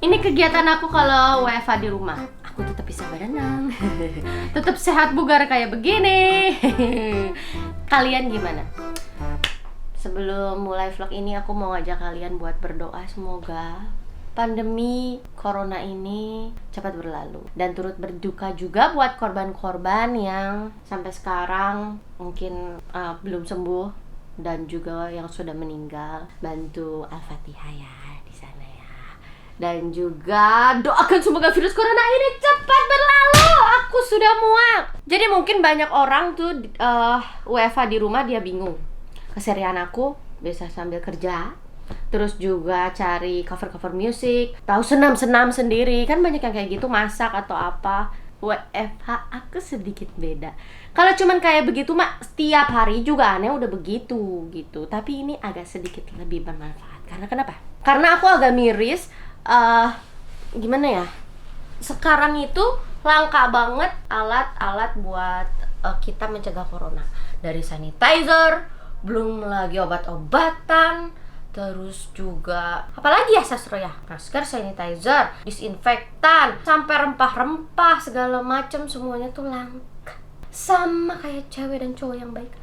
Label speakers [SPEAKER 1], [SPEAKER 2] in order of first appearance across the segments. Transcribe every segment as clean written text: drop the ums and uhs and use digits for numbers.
[SPEAKER 1] Ini kegiatan aku kalau WFH di rumah. Aku tetap bisa berenang. Tetap sehat bugar kayak begini. Kalian gimana? Sebelum mulai vlog ini aku mau ngajak kalian buat berdoa semoga pandemi corona ini cepat berlalu, dan turut berduka juga buat korban-korban yang sampai sekarang mungkin belum sembuh dan juga yang sudah meninggal. Bantu Al-Fatihah ya di sana ya. Dan juga doakan semoga virus corona ini cepat berlalu. Aku sudah muak. Jadi mungkin banyak orang tuh WFH di rumah dia bingung. Keserian aku bisa sambil kerja, terus juga cari cover-cover musik, tahu senam-senam sendiri. Kan banyak yang kayak gitu, masak atau apa. WFH aku sedikit beda. Kalau cuman kayak begitu mah setiap hari juga aneh udah begitu gitu. Tapi ini agak sedikit lebih bermanfaat. Karena kenapa? Karena aku agak miris. Gimana ya? Sekarang itu langka banget alat-alat buat kita mencegah corona. Dari sanitizer, belum lagi obat-obatan, terus juga apalagi ya Sastro ya, masker, sanitizer, disinfektan, sampai rempah-rempah segala macam semuanya tuh langka. Sama kayak cewek dan cowok yang baik,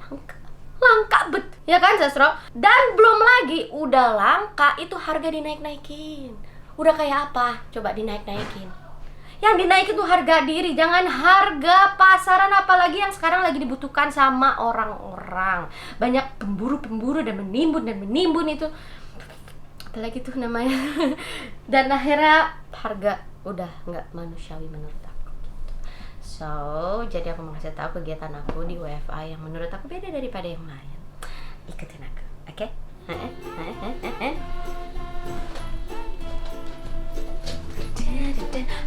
[SPEAKER 1] langka bet, ya kan Sastro? Dan belum lagi udah langka itu harga dinaik-naikin. Udah kayak apa? Coba dinaik-naikin. Yang dinaikin tuh harga diri, jangan harga pasaran, apalagi yang sekarang lagi dibutuhkan sama orang-orang. Banyak pemburu-pemburu dan menimbun itu. Apalagi tuh namanya. Dan akhirnya harga udah nggak manusiawi menurut aku gitu. So, jadi aku mau kasih tahu kegiatan aku di WFA yang menurut aku beda daripada yang lain. Ikutin aku, oke?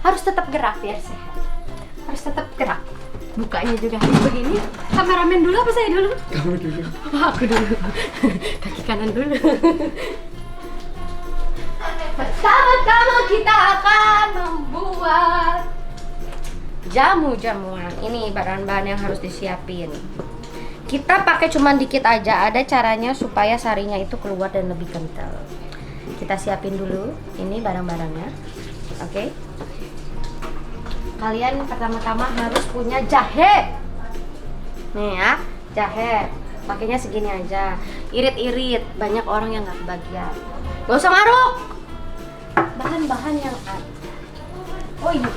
[SPEAKER 1] Harus tetap gerak biar sehat. Harus tetap gerak. Bukanya juga harus begini. Kameramen dulu apa saya dulu?
[SPEAKER 2] Kamu dulu.
[SPEAKER 1] Aku dulu. Kaki kanan dulu. Bersama-sama kita akan membuat jamu-jamuan. Ini bahan-bahan yang harus disiapin. Kita pakai cuman dikit aja. Ada caranya supaya sarinya itu keluar dan lebih kental. Kita siapin dulu. Ini barang-barangnya. Oke. Kalian pertama-tama harus punya jahe. Nih ya, jahe. Pakainya segini aja. Irit-irit. Banyak orang yang nggak kebagian. Gak usah maruk. Bahan-bahan yang ada. Oh iya.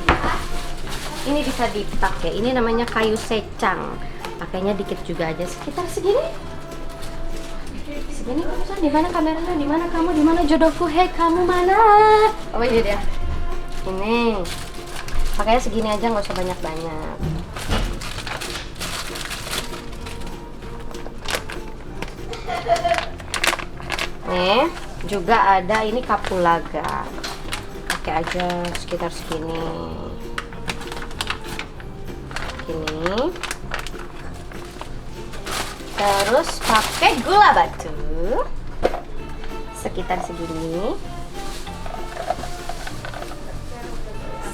[SPEAKER 1] Ini bisa dipakai. Ini namanya kayu secang. Pakainya dikit juga aja. Sekitar segini. Segini kamu di mana kameranya? Di mana kamu? Di mana jodohku? Hei, kamu mana? Oh iya dia. Ini pakainya segini aja, nggak usah banyak-banyak. Nih juga ada ini kapulaga, pakai aja sekitar segini. Ini terus pakai gula batu sekitar segini.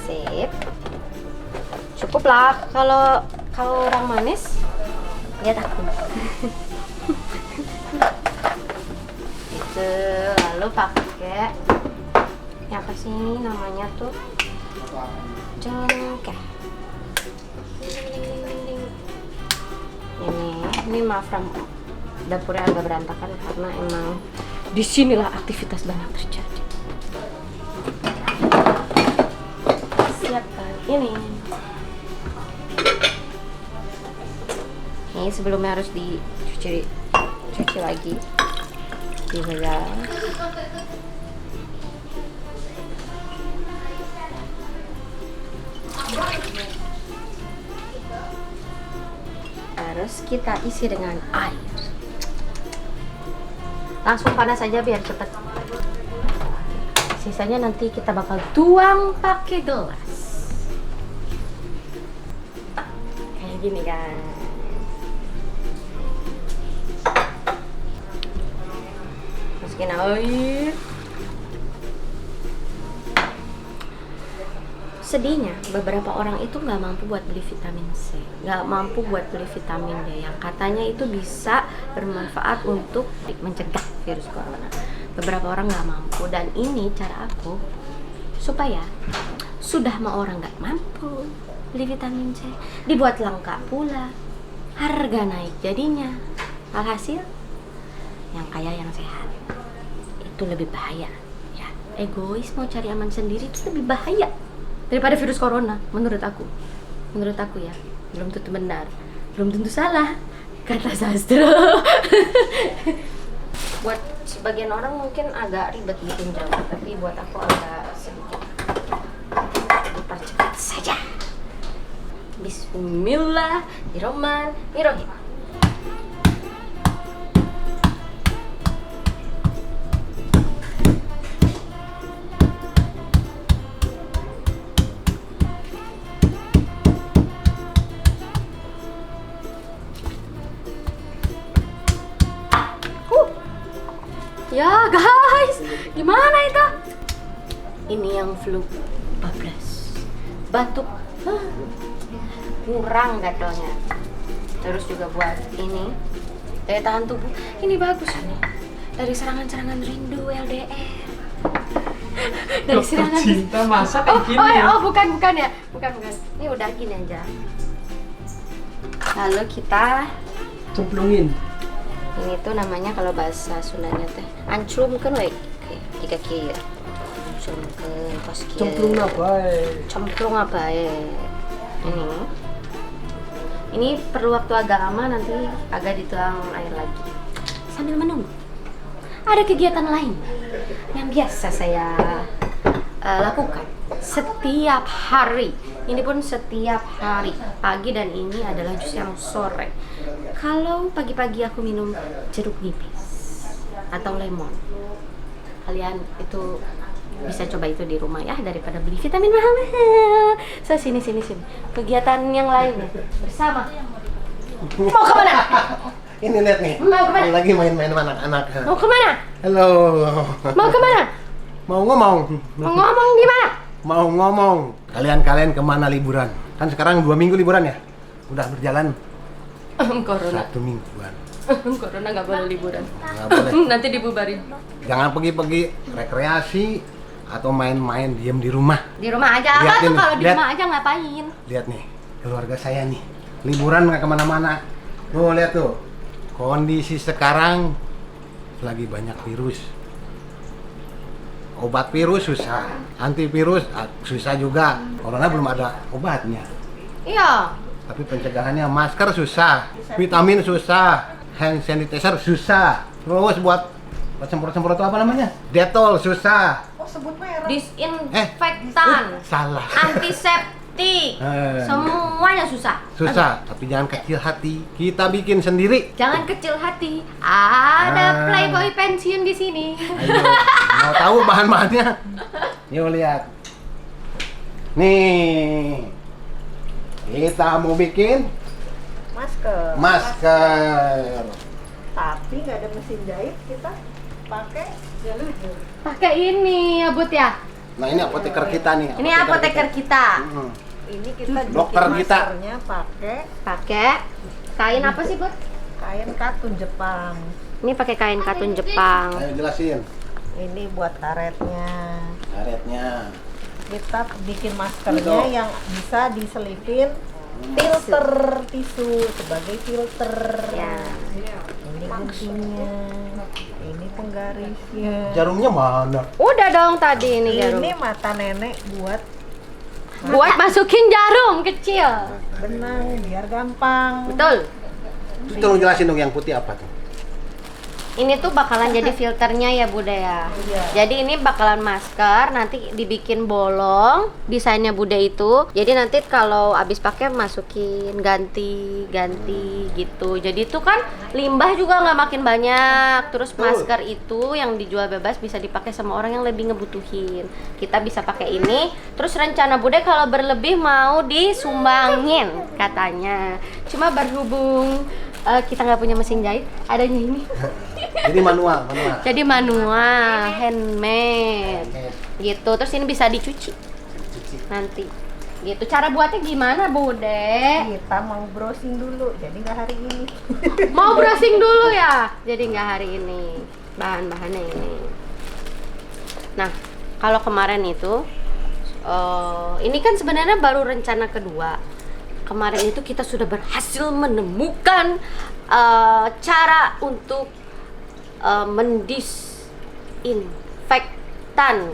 [SPEAKER 1] Sip. Cukup lah kalau orang manis. Lihat aku. Itu lalu pakai yang apa sih namanya tuh? Cengkeh. Ini maaf dapurnya agak berantakan karena emang disinilah aktivitas banyak terjadi. Siapkan ini sebelumnya harus dicuci lagi di gelas. Terus kita isi dengan air, langsung panas aja biar cepat. Sisanya nanti kita bakal tuang pakai gelas. Kayak gini kan. Masukin air. Sedihnya beberapa orang itu nggak mampu buat beli vitamin C, nggak mampu buat beli vitamin D yang katanya itu bisa bermanfaat untuk mencegah virus corona. Beberapa orang nggak mampu, dan ini cara aku supaya sudah mau orang nggak mampu beli vitamin C, dibuat lengkap pula, harga naik jadinya. Alhasil yang kaya yang sehat itu lebih bahaya ya. Egois mau cari aman sendiri itu lebih bahaya daripada virus corona menurut aku ya. Belum tentu benar, belum tentu salah, kata sastra. Buat sebagian orang mungkin agak ribet bikin jamu, tapi buat aku agak sedikit dipercepat saja. Bismillahirrahmanirrahim. Ya guys, gimana itu? Ini yang flu bablas, batuk, kurang gatalnya. Terus juga buat ini daya tahan tubuh, ini bagus ini. Dari serangan-serangan rindu LDR. Dari serangan
[SPEAKER 2] cinta masa kayak gini ya?
[SPEAKER 1] bukan ya, bukan. Ini udah gini aja. Lalu kita
[SPEAKER 2] Cemplungin.
[SPEAKER 1] ini tuh namanya kalau bahasa Sundanya teh ancrum kan we jika kieu cemplung pas kieu cemplung apa ya ini perlu waktu agak lama, nanti agak dituang air lagi sambil menunggu ada kegiatan lain yang biasa saya lakukan setiap hari. Ini pun setiap hari pagi, dan ini adalah jus yang sore. Kalau pagi-pagi aku minum jeruk nipis atau lemon, kalian itu bisa coba itu di rumah ya, daripada beli vitamin mahal-mahal. So sini. Kegiatan yang lain bersama. Mau kemana?
[SPEAKER 3] Ini lihat nih.
[SPEAKER 1] Mau kemana?
[SPEAKER 3] Lagi main-main sama anak-anak.
[SPEAKER 1] Mau kemana?
[SPEAKER 3] Halo.
[SPEAKER 1] Mau kemana?
[SPEAKER 3] Mau ngomong.
[SPEAKER 1] Mau ngomong gimana?
[SPEAKER 3] Mau ngomong. Kalian kemana liburan? Kan sekarang 2 minggu liburan ya. Udah berjalan
[SPEAKER 1] Corona.
[SPEAKER 3] 1 mingguan.
[SPEAKER 1] Corona nggak boleh liburan.
[SPEAKER 3] Nggak boleh.
[SPEAKER 1] Nanti dibubarin.
[SPEAKER 3] Jangan pergi-pergi rekreasi atau main-main, diem di rumah.
[SPEAKER 1] Di rumah aja. Apa
[SPEAKER 3] Lihat
[SPEAKER 1] tuh
[SPEAKER 3] ini,
[SPEAKER 1] kalau di
[SPEAKER 3] lihat.
[SPEAKER 1] rumah aja ngapain?
[SPEAKER 3] Lihat nih, keluarga saya nih. Liburan nggak kemana-mana. Tuh lihat tuh. Kondisi sekarang lagi banyak virus. Obat virus susah, antivirus susah juga. Corona belum ada obatnya.
[SPEAKER 1] Iya.
[SPEAKER 3] Tapi pencegahannya masker susah, vitamin susah, hand sanitizer susah. Terus buat semprot-semprot itu apa namanya? Detol susah.
[SPEAKER 1] Disinfektan,
[SPEAKER 3] Salah.
[SPEAKER 1] antiseptik, semuanya susah.
[SPEAKER 3] Susah, tapi jangan kecil hati. Kita bikin sendiri.
[SPEAKER 1] Jangan kecil hati. Ada playboy pensiun di sini.
[SPEAKER 3] Ayo, mau tahu bahan-bahannya? Yuk lihat. Nih, kita mau bikin masker.
[SPEAKER 4] Tapi nggak ada mesin jahit, kita pakai jalur.
[SPEAKER 1] Pakai ini ya, Bud ya.
[SPEAKER 3] Nah ini apoteker kita nih.
[SPEAKER 1] Ini apoteker kita.
[SPEAKER 4] Ini kita
[SPEAKER 3] Dokter
[SPEAKER 4] bikin
[SPEAKER 3] kita.
[SPEAKER 4] maskernya
[SPEAKER 1] Pakai kain apa sih, Bud?
[SPEAKER 4] kain katun Jepang.
[SPEAKER 1] Ini pakai kain katun Jepang.
[SPEAKER 3] Ayo jelasin.
[SPEAKER 4] Ini buat karetnya.
[SPEAKER 3] Karetnya.
[SPEAKER 4] Kita bikin maskernya yang bisa diselipin filter tisu sebagai filter.
[SPEAKER 1] Ya.
[SPEAKER 4] Ini guntingnya. Ini penggarisnya.
[SPEAKER 3] Jarumnya mana?
[SPEAKER 1] Udah dong tadi ini jarum.
[SPEAKER 4] Ini mata nenek buat
[SPEAKER 1] Buat masukin jarum kecil.
[SPEAKER 4] benang biar gampang.
[SPEAKER 1] Betul.
[SPEAKER 3] Itu tolong jelasin dong yang putih apa tuh?
[SPEAKER 1] Ini tuh bakalan jadi filternya ya Bude ya.
[SPEAKER 4] Iya.
[SPEAKER 1] Jadi ini bakalan masker, nanti dibikin bolong desainnya Bude itu. Jadi nanti kalau abis pakai masukin ganti gitu. Jadi itu kan limbah juga nggak makin banyak. Terus masker itu yang dijual bebas bisa dipakai sama orang yang lebih ngebutuhin. Kita bisa pakai ini. Terus rencana Bude kalau berlebih mau disumbangin katanya. Cuma berhubung kita nggak punya mesin jahit, adanya ini.
[SPEAKER 3] Jadi manual.
[SPEAKER 1] Jadi manual, handmade, gitu. Terus ini bisa dicuci nanti, gitu. Cara buatnya gimana, Bude?
[SPEAKER 4] Kita mau browsing dulu, jadi nggak hari ini.
[SPEAKER 1] Mau browsing dulu ya? Jadi nggak hari ini. Bahan-bahannya ini. Nah, kalau kemarin itu Ini kan sebenarnya baru rencana kedua. Kemarin itu kita sudah berhasil menemukan cara untuk mendisinfektan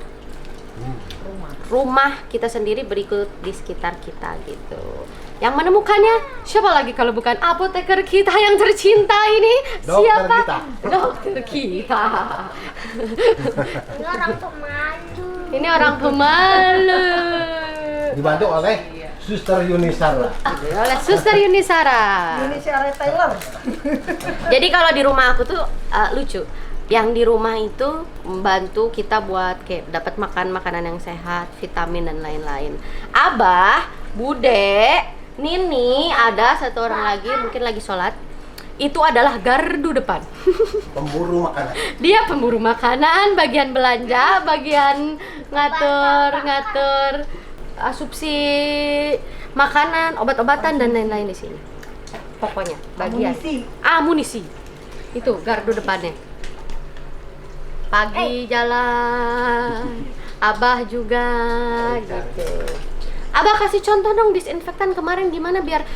[SPEAKER 1] rumah kita sendiri berikut di sekitar kita gitu. Yang menemukannya siapa lagi kalau bukan apoteker kita yang tercinta ini?
[SPEAKER 3] Dokter
[SPEAKER 1] Siapa?
[SPEAKER 3] kita.
[SPEAKER 1] Dokter kita.
[SPEAKER 5] Ini orang pemalu.
[SPEAKER 1] Ini orang pemalu.
[SPEAKER 3] Dibantu oleh Suster Yunisara.
[SPEAKER 1] Oleh Suster Yunisara.
[SPEAKER 4] Ini si Are Taylor.
[SPEAKER 1] Jadi kalau di rumah aku tuh lucu. Yang di rumah itu membantu kita buat kayak dapat makan makanan yang sehat, vitamin dan lain-lain. Abah, Bude, Nini, ada satu orang lagi mungkin lagi sholat. Itu adalah gardu depan.
[SPEAKER 3] Pemburu makanan.
[SPEAKER 1] Dia pemburu makanan, bagian belanja, bagian ngatur asupsi makanan, obat-obatan dan lain-lain di sini. Pokoknya bagian amunisi. Itu gardu depannya. Pagi jalan, Abah juga gitu. Abah kasih contoh dong disinfektan kemarin gimana biar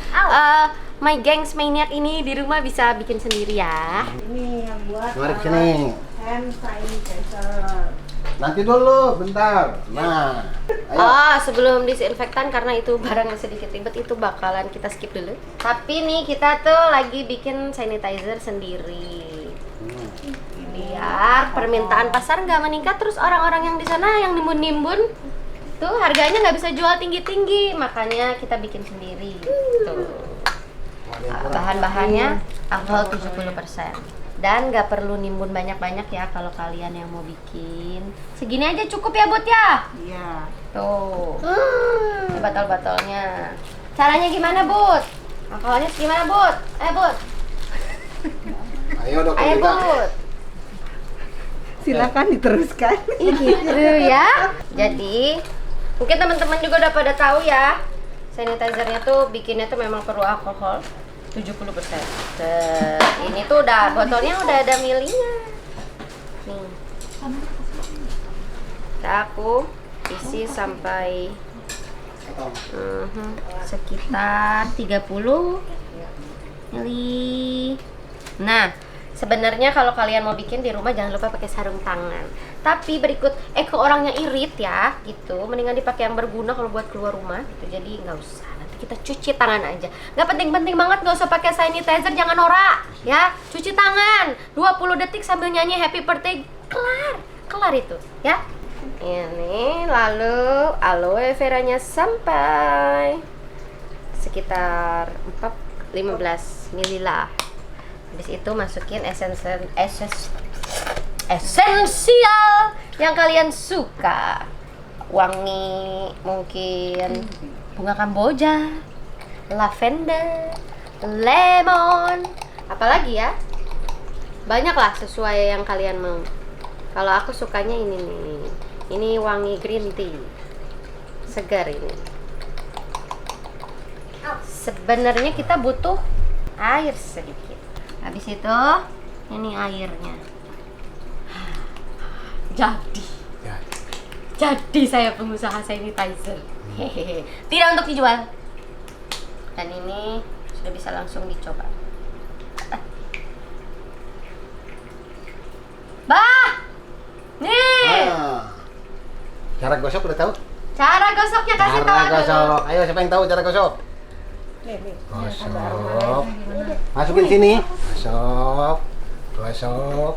[SPEAKER 1] my gangs maniac ini di rumah bisa bikin sendiri ya.
[SPEAKER 4] Ini yang buat
[SPEAKER 3] Mari ke sini.
[SPEAKER 4] hand sanitizer.
[SPEAKER 3] Nanti dulu, bentar. Nah, ayo.
[SPEAKER 1] Sebelum disinfektan karena itu barangnya sedikit ribet itu bakalan kita skip dulu. Tapi nih kita tuh lagi bikin sanitizer sendiri. Biar permintaan pasar nggak meningkat terus orang-orang yang di sana yang nimbun-nimbun tuh harganya nggak bisa jual tinggi-tinggi, makanya kita bikin sendiri. Tuh. Bahan-bahannya alkohol 70%. Dan nggak perlu nimbun banyak-banyak ya kalau kalian yang mau bikin. Segini aja cukup ya, Bud ya?
[SPEAKER 4] Iya.
[SPEAKER 1] Tuh. Ini botol-botolnya. Caranya gimana, Bud? Alkoholnya gimana, Bud? Bud.
[SPEAKER 3] Ayo dokter
[SPEAKER 1] Ayo,
[SPEAKER 3] kita.
[SPEAKER 1] Bud.
[SPEAKER 4] Silakan diteruskan.
[SPEAKER 1] Gitu ya. Jadi, mungkin teman-teman juga udah pada tahu ya. Sanitizernya tuh bikinnya tuh memang perlu alkohol 70%. Ini tuh udah botolnya udah ada milinya. Nih. Aku isi sampai sekitar 30 mili. Nah, sebenarnya kalau kalian mau bikin di rumah jangan lupa pakai sarung tangan. Tapi berikut ke orangnya irit ya, gitu. Mendingan dipakai yang berguna kalau buat keluar rumah gitu. Jadi nggak usah. Nanti kita cuci tangan aja. Nggak penting-penting banget, nggak usah pakai sanitizer, jangan norak ya. Cuci tangan 20 detik sambil nyanyi happy birthday. Kelar itu ya. Ini lalu aloe veranya sampai sekitar 15 ml lah. Habis itu masukin esensial yang kalian suka. Wangi mungkin bunga kamboja, lavender, lemon, apalagi ya. Banyak lah sesuai yang kalian mau. Kalau aku sukanya ini nih. Ini wangi green tea. Segar ini. Sebenarnya kita butuh air sedikit. Habis itu ini airnya. Jadi saya pengusaha sanitizer. Hehehe. Tidak untuk dijual. Dan ini sudah bisa langsung dicoba. Bah! Nih!
[SPEAKER 3] Cara gosok udah tahu?
[SPEAKER 1] Cara gosoknya kasih tahu
[SPEAKER 3] Cara
[SPEAKER 1] dulu.
[SPEAKER 3] gosok. Ayo siapa yang tahu cara gosok?
[SPEAKER 4] Nih.
[SPEAKER 3] Gosok. Masukin sini. Gosok.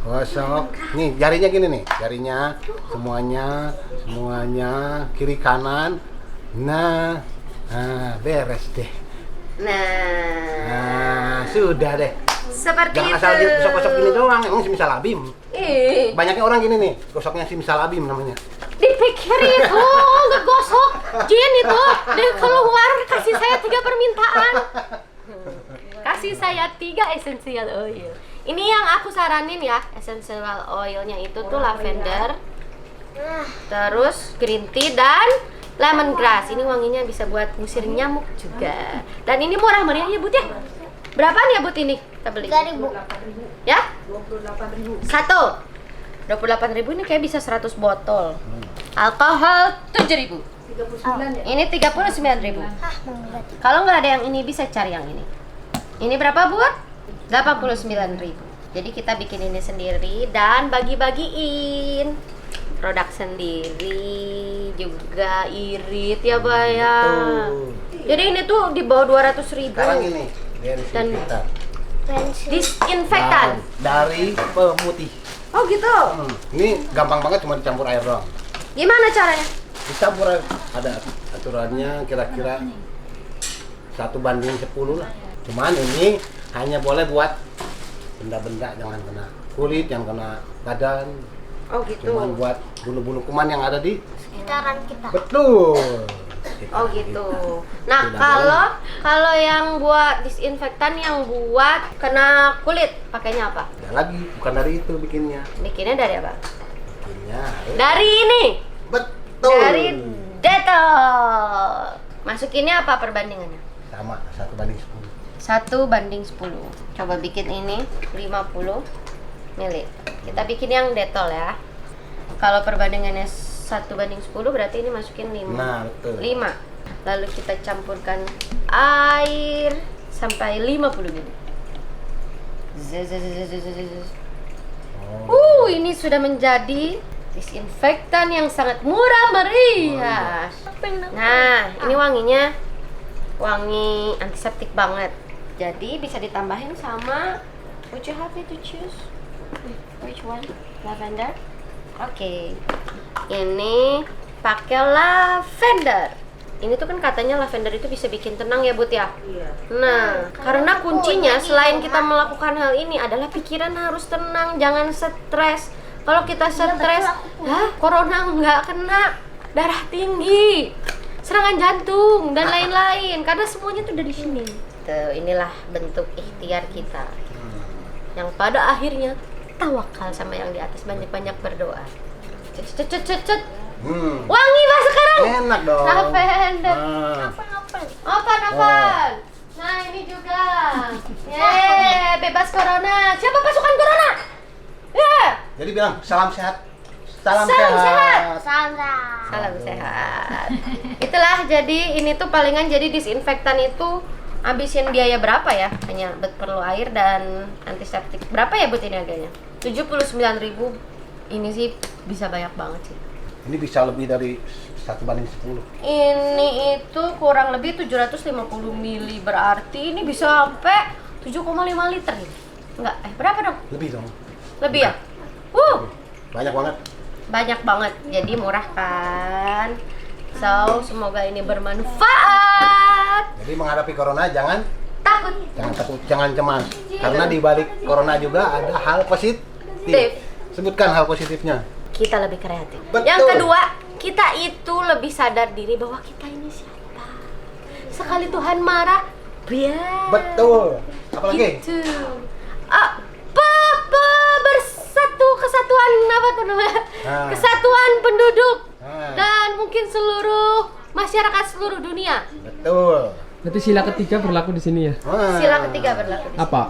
[SPEAKER 3] Gosok. Nih jarinya gini nih. Jarinya semuanya kiri kanan. Nah, beres deh.
[SPEAKER 1] Nah,
[SPEAKER 3] Sudah deh.
[SPEAKER 1] seperti
[SPEAKER 3] Jangan
[SPEAKER 1] itu.
[SPEAKER 3] asal gosok-gosok gini doang. Emang simsalabim.
[SPEAKER 1] Ih,
[SPEAKER 3] Banyaknya orang gini nih. Gosoknya simsalabim namanya.
[SPEAKER 1] dipikir itu nggak gosok. Jin itu dia keluar kasih saya 3 permintaan. Kasih saya 3 essential oil. Ini yang aku saranin ya, essential oilnya itu tuh lavender, terus green tea dan lemongrass. Ini wanginya bisa buat ngusir nyamuk juga. Dan ini murah meriah ya, Bud ya. Berapaan ya, Bud, ini kita beli?
[SPEAKER 5] 3.000.
[SPEAKER 1] Ya?
[SPEAKER 4] 28.000.
[SPEAKER 1] Satu. 28.000 ini kayak bisa 100 botol. Alkohol 7.000.
[SPEAKER 4] 39 ya?
[SPEAKER 1] Ini 39.000.
[SPEAKER 5] Ah, menggila.
[SPEAKER 1] Kalau nggak ada yang ini bisa cari yang ini. Ini berapa buat? 89.000. Jadi kita bikin ini sendiri dan bagi-bagiin. Produk sendiri juga irit ya Bayang.
[SPEAKER 3] Betul.
[SPEAKER 1] Jadi ini tuh di bawah 200.000.
[SPEAKER 3] Sekarang ini
[SPEAKER 1] Dan-
[SPEAKER 3] desinfektan.
[SPEAKER 5] Pensil.
[SPEAKER 1] Disinfektan.
[SPEAKER 3] Dari pemutih.
[SPEAKER 1] Oh gitu.
[SPEAKER 3] Ini gampang banget, cuma dicampur air doang.
[SPEAKER 1] Gimana caranya?
[SPEAKER 3] Dicampur air, ada aturannya kira-kira 1:10 lah. Cuman ini hanya boleh buat benda-benda, jangan kena kulit, jangan kena badan.
[SPEAKER 1] Oh gitu.
[SPEAKER 3] Cuman buat bulu-bulu kuman yang ada di
[SPEAKER 5] Sekitaran kita.
[SPEAKER 3] betul.
[SPEAKER 1] Oh gitu. Nah,
[SPEAKER 3] Tidak
[SPEAKER 1] kalau yang buat disinfektan yang buat kena kulit, pakainya apa?
[SPEAKER 3] Ada lagi, bukan dari itu bikinnya.
[SPEAKER 1] Bikinnya dari apa?
[SPEAKER 3] Bikinnya harus
[SPEAKER 1] Dari ini.
[SPEAKER 3] betul.
[SPEAKER 1] Dari Dettol. Masukinnya apa perbandingannya?
[SPEAKER 3] Sama 1:10.
[SPEAKER 1] 1:10. Coba bikin ini 50 ml. Kita bikin yang Dettol ya. Kalau perbandingannya 1:10 berarti ini masukin 5.
[SPEAKER 3] Nah, betul.
[SPEAKER 1] 5. Lalu kita campurkan air sampai 50 ml. Ini sudah menjadi disinfektan yang sangat murah meriah. Nah, ini wanginya wangi antiseptik banget. Jadi bisa ditambahin sama, would you have it to choose? Which one? Lavender? Oke. Ini pakai lavender. Ini tuh kan katanya lavender itu bisa bikin tenang ya, Bud ya?
[SPEAKER 4] Iya.
[SPEAKER 1] Nah, karena kuncinya selain kita melakukan hal ini adalah pikiran harus tenang, jangan stres. Kalau kita stres, corona nggak kena, darah tinggi, serangan jantung dan lain-lain. Karena semuanya tuh dari sini. Tuh, inilah bentuk ikhtiar kita. Yang pada akhirnya tawakal sama yang di atas, banyak-banyak berdoa. Cet, cet, cet, cet. Wangi Mas sekarang.
[SPEAKER 3] Enak dong.
[SPEAKER 1] Lavender.
[SPEAKER 3] Nah,
[SPEAKER 1] Apa? Nah, ini juga. Yeay, bebas corona. Siapa pasukan corona? Ya.
[SPEAKER 3] jadi bilang salam sehat. Salam,
[SPEAKER 1] Salam sehat.
[SPEAKER 5] Salam.
[SPEAKER 1] Salam sehat. Itulah, jadi ini tuh palingan jadi disinfektan itu habisin biaya berapa ya? Hanya perlu air dan antiseptik. Berapa ya Bud ini harganya? 79.000. Ini sih bisa banyak banget sih.
[SPEAKER 3] Ini bisa lebih dari 1:10.
[SPEAKER 1] Ini itu kurang lebih 750 mili, berarti ini bisa sampai 7,5 liter nih. Enggak, berapa dong?
[SPEAKER 3] Lebih dong.
[SPEAKER 1] Lebih ya?
[SPEAKER 3] Banyak banget.
[SPEAKER 1] Banyak banget, jadi murah kan? So, semoga ini bermanfaat.
[SPEAKER 3] Jadi menghadapi corona jangan
[SPEAKER 1] Takut.
[SPEAKER 3] takut, jangan cemas. Karena di balik corona juga ada hal positif. Sebutkan hal positifnya.
[SPEAKER 1] Kita lebih kreatif.
[SPEAKER 3] Betul.
[SPEAKER 1] Yang kedua, kita itu lebih sadar diri bahwa kita ini siapa. Sekali Tuhan marah, biar.
[SPEAKER 3] Betul. Apalagi?
[SPEAKER 1] Gitu. Kesatuan apa tuh namanya?
[SPEAKER 3] Nah.
[SPEAKER 1] Kesatuan penduduk
[SPEAKER 3] Nah.
[SPEAKER 1] dan mungkin seluruh masyarakat seluruh dunia.
[SPEAKER 3] Betul.
[SPEAKER 2] Berarti sila ketiga berlaku di sini ya?
[SPEAKER 3] Nah.
[SPEAKER 1] Sila ketiga berlaku di sini.
[SPEAKER 2] Apa?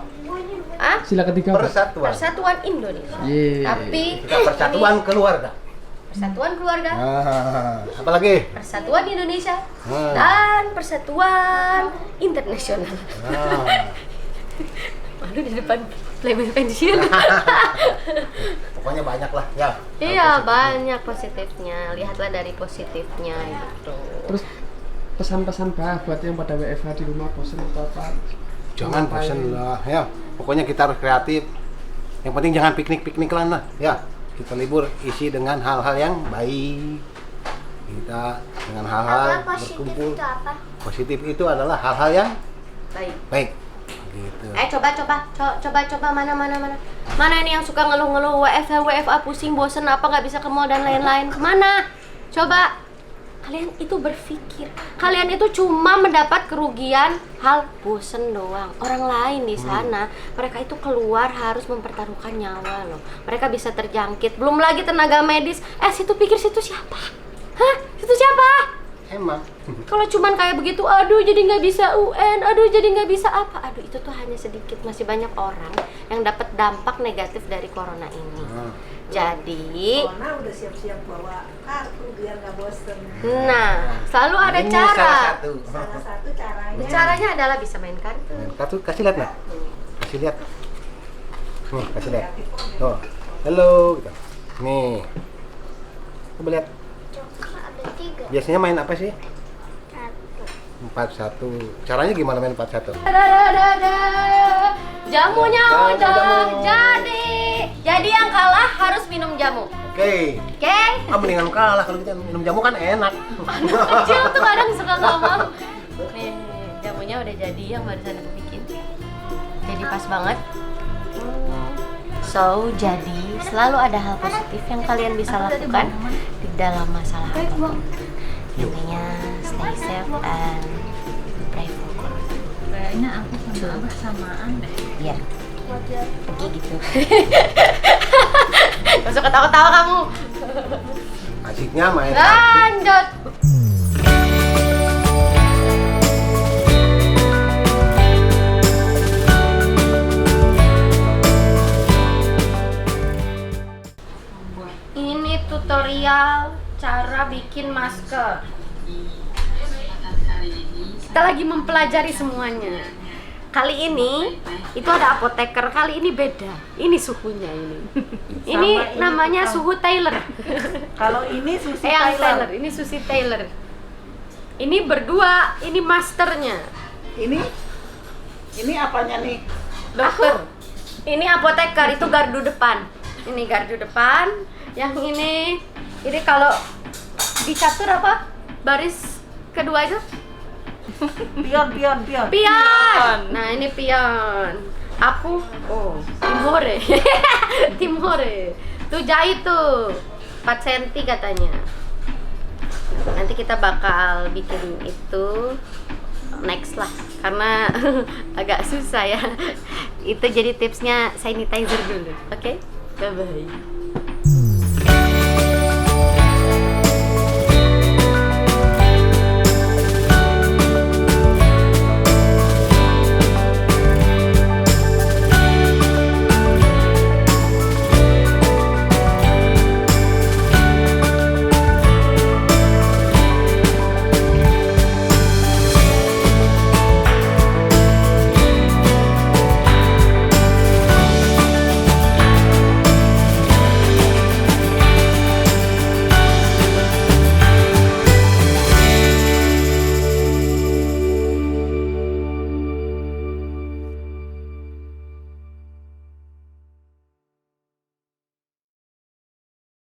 [SPEAKER 1] Ah?
[SPEAKER 2] Sila ketiga apa?
[SPEAKER 3] Persatuan.
[SPEAKER 1] Persatuan Indonesia.
[SPEAKER 2] Yeay.
[SPEAKER 1] Tapi
[SPEAKER 3] Kita persatuan keluarga.
[SPEAKER 1] persatuan keluarga,
[SPEAKER 3] Apalagi?
[SPEAKER 1] persatuan Indonesia,
[SPEAKER 3] Nah.
[SPEAKER 1] dan persatuan internasional.
[SPEAKER 3] Nah.
[SPEAKER 1] Malu di depan playboy pensiun.
[SPEAKER 3] Pokoknya banyak lah ya.
[SPEAKER 1] Iya,
[SPEAKER 3] Hal positif.
[SPEAKER 1] banyak positifnya. Lihatlah dari positifnya gitu.
[SPEAKER 2] Terus pesan-pesan buat yang pada WFH di rumah bosan atau apa?
[SPEAKER 3] Jangan bosan lah ya. Pokoknya kita harus kreatif. Yang penting jangan piknik-piknik lah ya. Kita libur isi dengan hal-hal yang baik. Kita dengan hal-hal
[SPEAKER 5] Apa positif
[SPEAKER 3] berkumpul.
[SPEAKER 5] itu apa?
[SPEAKER 3] Positif itu adalah hal-hal yang
[SPEAKER 1] Baik.
[SPEAKER 3] baik. Gitu.
[SPEAKER 1] Coba mana ini yang suka ngeluh-ngeluh WFA pusing, bosen, apa nggak bisa ke mall dan lain-lain. Mana? Coba kalian itu berpikir, kalian itu cuma mendapat kerugian hal bosen doang. Orang lain di sana, mereka itu keluar harus mempertaruhkan nyawa loh. Mereka bisa terjangkit, belum lagi tenaga medis. Situ pikir situ siapa? Hah? Situ siapa?
[SPEAKER 3] Emang.
[SPEAKER 1] Kalau cuman kayak begitu, aduh jadi nggak bisa UN, aduh jadi nggak bisa apa, aduh itu tuh hanya sedikit, masih banyak orang yang dapat dampak negatif dari corona ini. Jadi
[SPEAKER 4] Corona udah siap-siap bawa kartu bosen.
[SPEAKER 1] Nah, selalu ada
[SPEAKER 3] Ini
[SPEAKER 1] cara.
[SPEAKER 3] salah satu.
[SPEAKER 4] Salah satu caranya.
[SPEAKER 1] Caranya adalah bisa main kartu.
[SPEAKER 3] Kartu kasih lihat nak. Kasih lihat. Nih, kasih lihat. Tuh. Halo gitu. Nih. Coba lihat.
[SPEAKER 5] Ada 3.
[SPEAKER 3] Biasanya main apa sih?
[SPEAKER 5] 1.
[SPEAKER 3] 4-1. Caranya gimana main 4-1?
[SPEAKER 1] Jamunya
[SPEAKER 3] Jamu,
[SPEAKER 1] udah
[SPEAKER 3] jamu.
[SPEAKER 1] jadi. Jadi yang kalah harus minum jamu.
[SPEAKER 3] Oke.
[SPEAKER 1] Oke?
[SPEAKER 3] Mendingan kalah kalau kita minum jamu kan enak.
[SPEAKER 1] Kecil tuh kadang suka nggak mau. Nih, jamunya udah jadi yang barusan aku bikin. Jadi pas banget. So, jadi selalu ada hal positif yang kalian bisa lakukan di dalam masalah apapun. Intinya stay safe and pray for God.
[SPEAKER 4] Kayaknya aku sama Abah samaan deh.
[SPEAKER 1] Iya. Pergi gitu. Gak usah ketawa-ketawa kamu.
[SPEAKER 3] Asiknya main.
[SPEAKER 1] Lanjut. Ini tutorial cara bikin masker. Kita lagi mempelajari semuanya. Kali ini itu ada apoteker, kali ini beda. Ini suhunya ini. Ini
[SPEAKER 4] ini
[SPEAKER 1] namanya
[SPEAKER 4] tukang.
[SPEAKER 1] suhu Taylor.
[SPEAKER 4] Kalau ini Susi
[SPEAKER 1] Eyang
[SPEAKER 4] Taylor.
[SPEAKER 1] Taylor, ini Susi Taylor. Ini berdua, ini masternya.
[SPEAKER 4] Ini apanya nih?
[SPEAKER 1] Dokter. Ini apoteker, itu gardu depan. Ini gardu depan. Yang ini kalau dicatur apa? Baris kedua itu?
[SPEAKER 4] Pion.
[SPEAKER 1] Pion. Nah, ini pion. Aku Timore. Timore. Tuh jahit tuh 4 cm katanya. Nanti kita bakal bikin itu next lah, karena agak susah ya. Itu jadi tipsnya sanitizer dulu. Oke? Bye bye.